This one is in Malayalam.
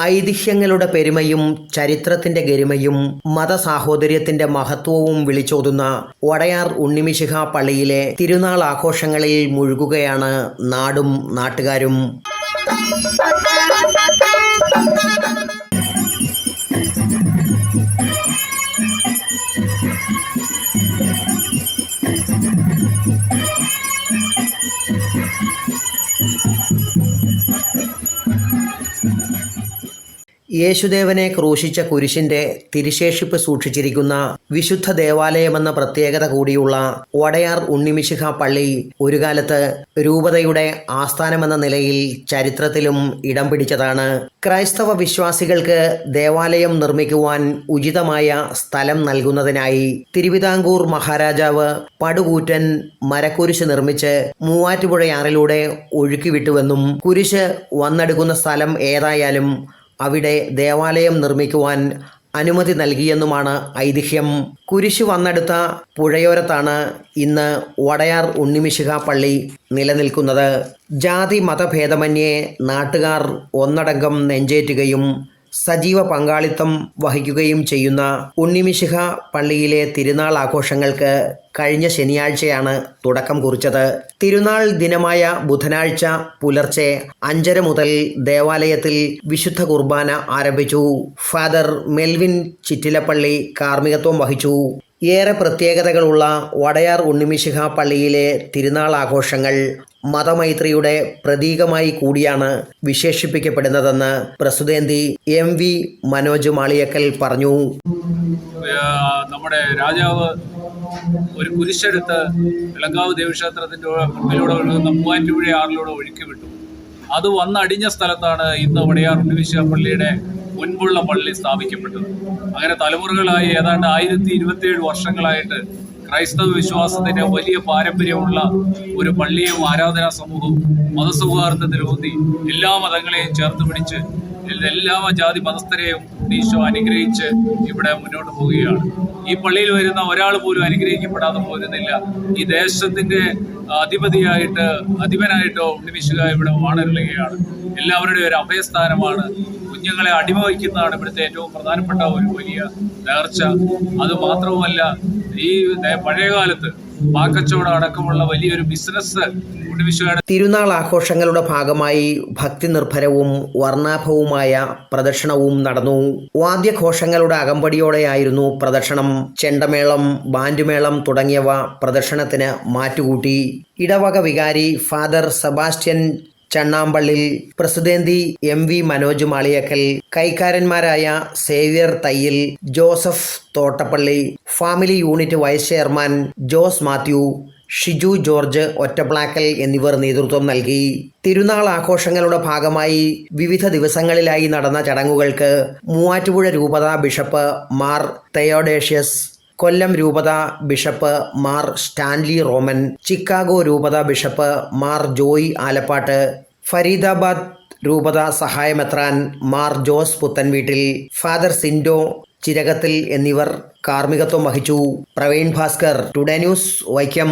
ഐതിഹ്യങ്ങളുടെ പെരുമയും ചരിത്രത്തിന്റെ ഗരിമയും മതസാഹോദര്യത്തിന്റെ മഹത്വവും വിളിച്ചോതുന്ന വടയാർ ഉണ്ണിമിശിഹാ പള്ളിയിലെ തിരുനാൾ ആഘോഷങ്ങളിൽ മുഴുകുകയാണ് നാടും നാട്ടുകാരും. യേശുദേവനെ ക്രൂശിച്ച കുരിശിന്റെ തിരുശേഷിപ്പ് സൂക്ഷിച്ചിരിക്കുന്ന വിശുദ്ധ ദേവാലയമെന്ന പ്രത്യേകത കൂടിയുള്ള വടയാർ ഉണ്ണിമിശിഹാ പള്ളി ഒരു കാലത്ത് രൂപതയുടെ ആസ്ഥാനമെന്ന നിലയിൽ ചരിത്രത്തിലും ഇടം പിടിച്ചതാണ്. ക്രൈസ്തവ വിശ്വാസികൾക്ക് ദേവാലയം നിർമ്മിക്കുവാൻ ഉചിതമായ സ്ഥലം നൽകുന്നതിനായി തിരുവിതാംകൂർ മഹാരാജാവ് പടുകൂറ്റൻ മരക്കുരിശ് നിർമ്മിച്ച് മൂവാറ്റുപുഴയാറിലൂടെ ഒഴുക്കിവിട്ടുവെന്നും കുരിശ് വന്നെടുക്കുന്ന സ്ഥലം ഏതായാലും അവിടെ ദേവാലയം നിർമ്മിക്കുവാൻ അനുമതി നൽകിയെന്നുമാണ് ഐതിഹ്യം. കുരിശ് വന്നെടുത്ത പുഴയോരത്താണ് ഇന്ന് വടയാർ ഉണ്ണിമിശിഹാ പള്ളി നിലനിൽക്കുന്നത്. ജാതി മതഭേദമന്യേ നാട്ടുകാർ ഒന്നടങ്കം നെഞ്ചേറ്റുകയും സജീവ പങ്കാളിത്തം വഹിക്കുകയും ചെയ്യുന്ന ഉണ്ണിമിശിഹാ പള്ളിയിലെ തിരുനാൾ ആഘോഷങ്ങൾക്ക് കഴിഞ്ഞ ശനിയാഴ്ചയാണ് തുടക്കം കുറിച്ചത്. തിരുനാൾ ദിനമായ ബുധനാഴ്ച പുലർച്ചെ 5:30 മുതൽ ദേവാലയത്തിൽ വിശുദ്ധ കുർബാന ആരംഭിച്ചു. ഫാദർ മെൽവിൻ ചിറ്റിലപ്പള്ളി കാർമ്മികത്വം വഹിച്ചു. ഏറെ പ്രത്യേകതകളുള്ള വടയാർ ഉണ്ണിമിശിഹാ പള്ളിയിലെ തിരുനാൾ ആഘോഷങ്ങൾ മതമൈത്രിയുടെ പ്രതീകമായി കൂടിയാണ് വിശേഷിപ്പിക്കപ്പെടുന്നതെന്ന് പ്രസിഡന്റ് MV മനോജ് മാളിയക്കൽ പറഞ്ഞു. നമ്മുടെ രാജാവ് ഒരു കുരിശെടുത്ത് ഇളങ്കാവ് ദേവീക്ഷേത്രത്തിൻ്റെ മുൻപിലൂടെ ഒഴുകുന്ന മൂവാറ്റുപുഴയാറിലൂടെ ഒഴുക്കി വിട്ടു. അത് വന്നടിഞ്ഞ സ്ഥലത്താണ് ഇന്ന് വടയാർ ഉണ്ണിമിശിഹാ പള്ളിയുടെ മുൻപുള്ള പള്ളി സ്ഥാപിക്കപ്പെട്ടത്. അങ്ങനെ തലമുറകളായി ഏതാണ്ട് 1027 വർഷങ്ങളായിട്ട് ക്രൈസ്തവ വിശ്വാസത്തിന് വലിയ പാരമ്പര്യമുള്ള ഒരു പള്ളിയും ആരാധനാ സമൂഹവും മതസൗഹാർദ്ദത്തിലൂന്നി എല്ലാ മതങ്ങളെയും ചേർത്ത് പിടിച്ച് എല്ലാ ജാതി മതസ്ഥരെയും ഈശോ അനുഗ്രഹിച്ച് ഇവിടെ മുന്നോട്ട് പോവുകയാണ്. ഈ പള്ളിയിൽ വരുന്ന ഒരാൾ പോലും അനുഗ്രഹിക്കപ്പെടാതെ പോരുന്നില്ല. ഈ ദേശത്തിന്റെ അധിപനായിട്ടോ ഉണ്ണിമിശിഹാ ഇവിടെ വാണരുളുകയാണ്. എല്ലാവരുടെയും ഒരു അഭയസ്ഥാനമാണ്. കുഞ്ഞുങ്ങളെ അടിമ വയ്ക്കുന്നതാണ് ഇവിടുത്തെ ഏറ്റവും പ്രധാനപ്പെട്ട ഒരു വലിയ നേർച്ച. അത് മാത്രവുമല്ല, ഈ പഴയകാലത്ത് പാക്കച്ചവടം അടക്കമുള്ള വലിയൊരു ബിസിനസ് തിരുനാൾ ആഘോഷങ്ങളുടെ ഭാഗമായി ഭക്തി നിർഭരവും വർണ്ണാഭവുമായ പ്രദക്ഷിണവും നടന്നു. വാദ്യഘോഷങ്ങളുടെ അകമ്പടിയോടെയായിരുന്നു പ്രദക്ഷിണം. ചെണ്ടമേളം, ബാൻഡുമേളം തുടങ്ങിയവ പ്രദക്ഷിണത്തിന് മാറ്റുകൂട്ടി. ഇടവക വികാരി father Sebastian Channampallil, president MV Manoj Maliyakkal, കൈക്കാരന്മാരായ Xavier Thayyil, Joseph Thottappally, family unit vice chairman Jose Mathew, Shiju George Ottaplakkal എന്നിവർ നേതൃത്വം നൽകി. തിരുനാൾ ആഘോഷങ്ങളുടെ ഭാഗമായി വിവിധ ദിവസങ്ങളിലായി നടന്ന ചടങ്ങുകൾക്ക് മൂവാറ്റുപുഴ രൂപത ബിഷപ്പ് മാർ തെയോഡേഷ്യസ്, കൊല്ലം രൂപത bishop Mar Stanley Roman, Chicago രൂപത ബിഷപ്പ് മാർ ജോയ് ആലപ്പാട്ട്, ഫരീദാബാദ് രൂപത സഹായമെത്രാൻ മാർ ജോസ് പുത്തൻവീട്ടിൽ, ഫാദർ സിൻഡോ ചിരകത്തിൽ എന്നിവർ കാർമ്മികത്വം വഹിച്ചു. Praveen Bhaskar, today news, Vaikom.